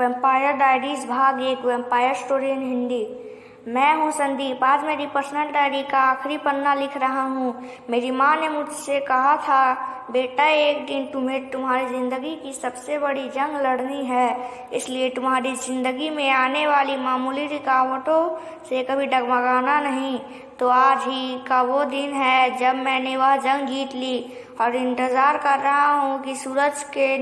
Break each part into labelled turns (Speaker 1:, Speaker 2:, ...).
Speaker 1: Vampire diaries भाग 1 vampire story in Hindi. मैं हूँ संदीप। आज मेरी पर्सनल डायरी का आखिरी पन्ना लिख रहा हूँ। मेरी माँ ने मुझसे कहा था, बेटा एक दिन तुम्हें तुम्हारी ज़िंदगी की सबसे बड़ी जंग लड़नी है, इसलिए तुम्हारी ज़िंदगी में आने वाली मामूली रुकावटों से कभी डगमगाना नहीं। तो आज ही का वो दिन है जब मैंने वह जंग जीत ली और इंतज़ार कर रहा हूँ कि सूरज के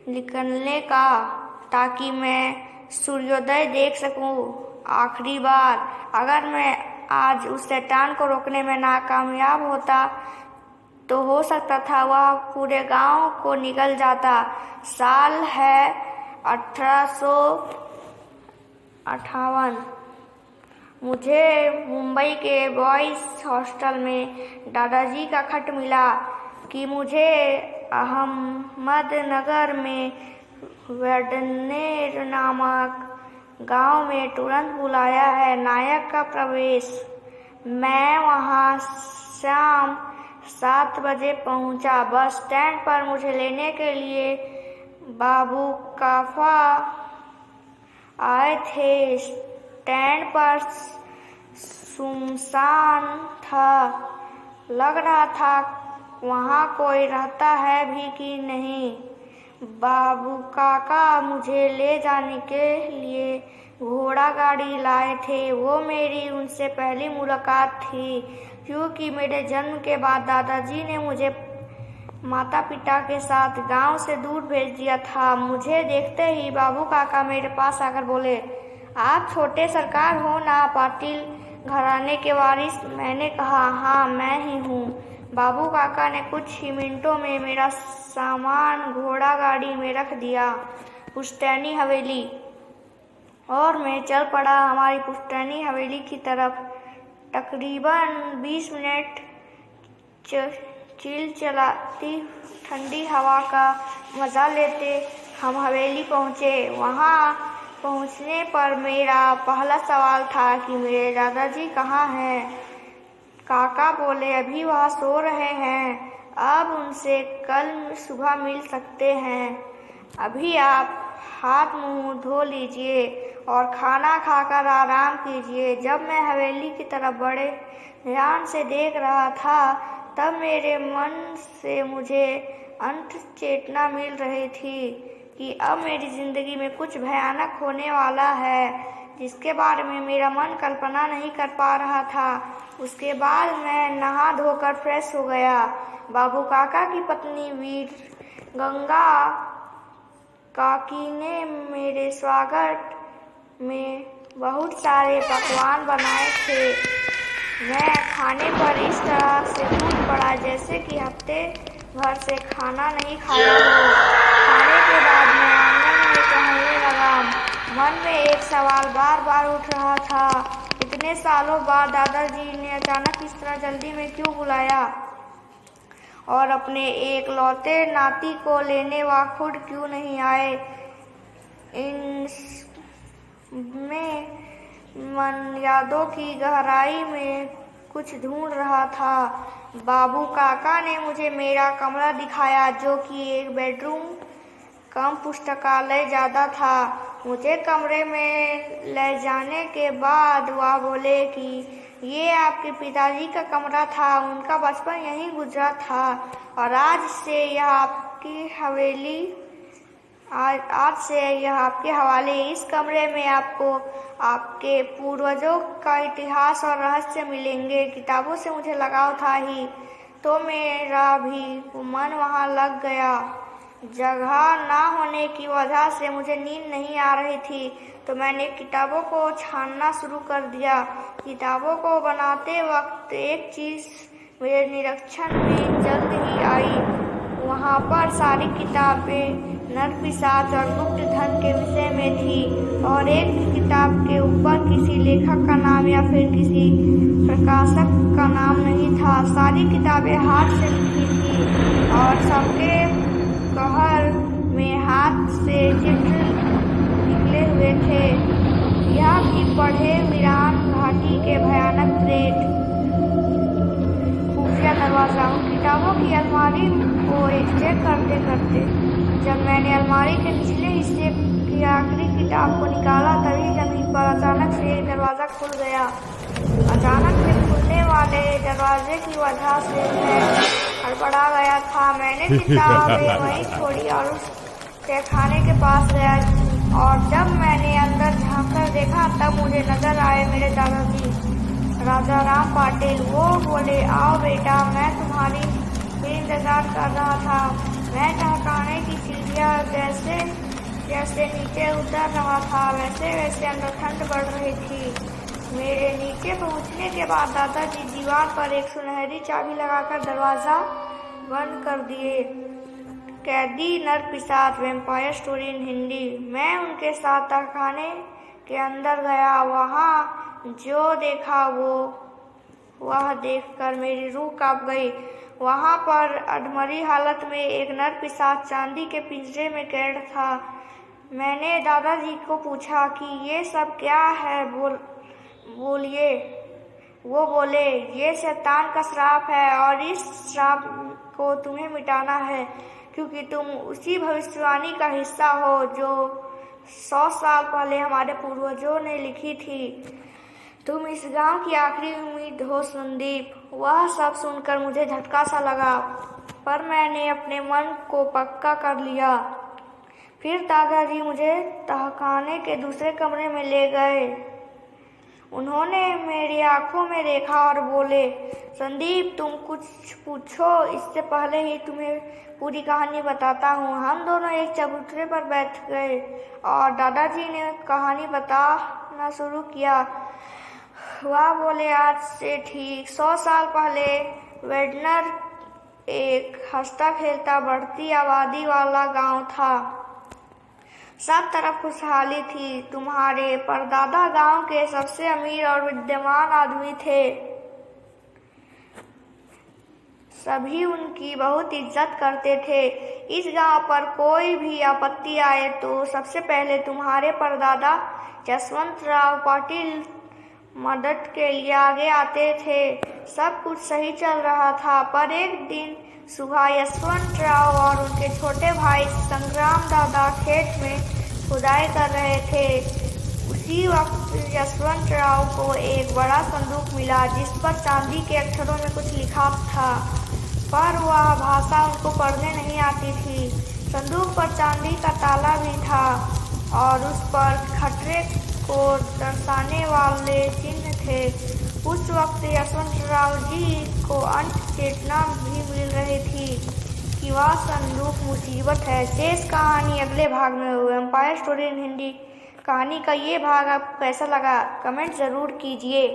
Speaker 1: निकलने का, ताकि मैं सूर्योदय देख सकूं आखिरी बार। अगर मैं आज उस शैतान को रोकने में नाकामयाब होता तो हो सकता था वह पूरे गांव को निगल जाता। साल है 1858। मुझे मुंबई के बॉयज़ हॉस्टल में दादाजी का खत मिला कि मुझे अहमदनगर में वेडनेर नामक गांव में तुरंत बुलाया है। नायक का प्रवेश। मैं वहां शाम 7 बजे पहुंचा। बस स्टैंड पर मुझे लेने के लिए बाबू काफा आए थे। स्टैंड पर सुनसान था। लग रहा था वहाँ कोई रहता है भी कि नहीं। बाबू काका मुझे ले जाने के लिए घोड़ा गाड़ी लाए थे। वो मेरी उनसे पहली मुलाकात थी, क्योंकि मेरे जन्म के बाद दादाजी ने मुझे माता पिता के साथ गांव से दूर भेज दिया था। मुझे देखते ही बाबू काका मेरे पास आकर बोले, आप छोटे सरकार हो ना, पाटिल घराने के वारिस। मैंने कहा, हाँ मैं ही हूँ। बाबू काका ने कुछ ही मिनटों में मेरा सामान घोड़ा गाड़ी में रख दिया, पुश्तैनी हवेली, और मैं चल पड़ा हमारी पुश्तैनी हवेली की तरफ। तकरीबन 20 मिनट चिलचिलाती ठंडी हवा का मज़ा लेते हम हवेली पहुँचे। वहाँ पहुँचने पर मेरा पहला सवाल था कि मेरे दादाजी कहाँ हैं। काका बोले, अभी वह सो रहे हैं, अब उनसे कल सुबह मिल सकते हैं। अभी आप हाथ मुंह धो लीजिए और खाना खाकर आराम कीजिए। जब मैं हवेली की तरफ बड़े ध्यान से देख रहा था, तब मेरे मन से मुझे अंत चेतना मिल रही थी कि अब मेरी ज़िंदगी में कुछ भयानक होने वाला है, जिसके बारे में मेरा मन कल्पना नहीं कर पा रहा था। उसके बाद मैं नहा धोकर फ्रेश हो गया। बाबू काका की पत्नी वीर गंगा काकी ने मेरे स्वागत में बहुत सारे पकवान बनाए थे। मैं खाने पर इस तरह से कूद पड़ा जैसे कि हफ्ते भर से खाना नहीं खाया हो। खाने के बाद मैं आंगन में टहलने लगा। मन में एक सवाल बार बार उठ रहा था, इतने सालों बाद दादाजी ने अचानक इस तरह जल्दी में क्यों बुलाया, और अपने एक लौते नाती को लेने वह खुद क्यों नहीं आए। इनमें मन यादों की गहराई में कुछ ढूंढ रहा था। बाबू काका ने मुझे मेरा कमरा दिखाया, जो कि एक बेडरूम कम पुस्तकालय ज़्यादा था। मुझे कमरे में ले जाने के बाद वह बोले कि ये आपके पिताजी का कमरा था, उनका बचपन यहीं गुजरा था, और आज से यह आपके हवाले। इस कमरे में आपको आपके पूर्वजों का इतिहास और रहस्य मिलेंगे। किताबों से मुझे लगाव था ही, तो मेरा भी मन वहाँ लग गया। जगह ना होने की वजह से मुझे नींद नहीं आ रही थी, तो मैंने किताबों को छानना शुरू कर दिया। किताबों को बनाते वक्त एक चीज़ मेरे निरीक्षण में जल्द ही आई। वहाँ पर सारी किताबें नरपिशाच और गुप्त धन के विषय में थी, और एक किताब के ऊपर किसी लेखक का नाम या फिर किसी प्रकाशक का नाम नहीं था। सारी किताबें हाथ से लिखी थी और सबके कहर में हाथ से चित्र निकले हुए थे। यह भी पढ़े मीरान घाटी के भयानक प्रेत, खुफिया दरवाजा। उन किताबों की अलमारी को चेक करते करते जब मैंने अलमारी के निचले हिस्से की किताब को निकाला, तभी जमीन पर अचानक से एक दरवाज़ा खुल गया। अचानक से खुलने वाले दरवाजे की वजह से मैं हड़बड़ा गया था। मैंने किताबें वहीं छोड़ी और उस तहखाने के पास गया, और जब मैंने अंदर झांककर देखा तब मुझे नजर आए मेरे दादाजी, राजा राम पाटिल। वो बोले, आओ बेटा, मैं तुम्हारी इंतजार कर रहा था। मैं तहखाने की सीढ़ियाँ जैसे जैसे नीचे उतर रहा था, वैसे वैसे अंदर ठंड बढ़ रही थी। मेरे नीचे पहुंचने के बाद दादाजी दीवार पर एक सुनहरी चाबी लगाकर दरवाज़ा बंद कर दिए। कैदी नरपिशाच, वैम्पायर स्टोरी इन हिंदी। मैं उनके साथ तहखाने के अंदर गया। वहाँ जो देखा वह देखकर मेरी रूह कांप गई। वहाँ पर अधमरी हालत में एक नरपिशाच चांदी के पिंजरे में कैद था। मैंने दादाजी को पूछा कि ये सब क्या है, बोलिए। वो बोले, ये शैतान का श्राप है और इस श्राप को तुम्हें मिटाना है, क्योंकि तुम उसी भविष्यवाणी का हिस्सा हो जो 100 साल पहले हमारे पूर्वजों ने लिखी थी। तुम इस गांव की आखिरी उम्मीद हो संदीप। वह सब सुनकर मुझे झटका सा लगा, पर मैंने अपने मन को पक्का कर लिया। फिर दादाजी मुझे तहखाने के दूसरे कमरे में ले गए। उन्होंने मेरी आंखों में देखा और बोले, संदीप, तुम कुछ पूछो, इससे पहले ही तुम्हें पूरी कहानी बताता हूँ। हम दोनों एक चबूतरे पर बैठ गए और दादाजी ने कहानी बताना शुरू किया। वह बोले, आज से ठीक 100 साल पहले वेडनर एक हंसता खेलता बढ़ती आबादी वाला गांव था। सब तरफ खुशहाली थी। तुम्हारे परदादा गांव के सबसे अमीर और विद्यमान आदमी थे। सभी उनकी बहुत इज्जत करते थे। इस गांव पर कोई भी आपत्ति आए तो सबसे पहले तुम्हारे परदादा जसवंतराव पाटिल मदद के लिए आगे आते थे। सब कुछ सही चल रहा था, पर एक दिन सुबह यशवंतराव और उनके छोटे भाई संग्राम दादा खेत में खुदाई कर रहे थे। उसी वक्त यशवंतराव को एक बड़ा संदूक मिला, जिस पर चांदी के अक्षरों में कुछ लिखा था, पर वह भाषा उनको पढ़ने नहीं आती थी। संदूक पर चांदी का ताला भी था और उस पर खतरे को दर्शाने वाले चिन्ह थे। उस वक्त यशवंतराव जी को अंत चेतना भी मिल रही थी कि वह संदूक मुसीबत है। शेष कहानी अगले भाग में हुई। वैम्पायर स्टोरी इन हिंदी कहानी का ये भाग आपको कैसा लगा, कमेंट ज़रूर कीजिए।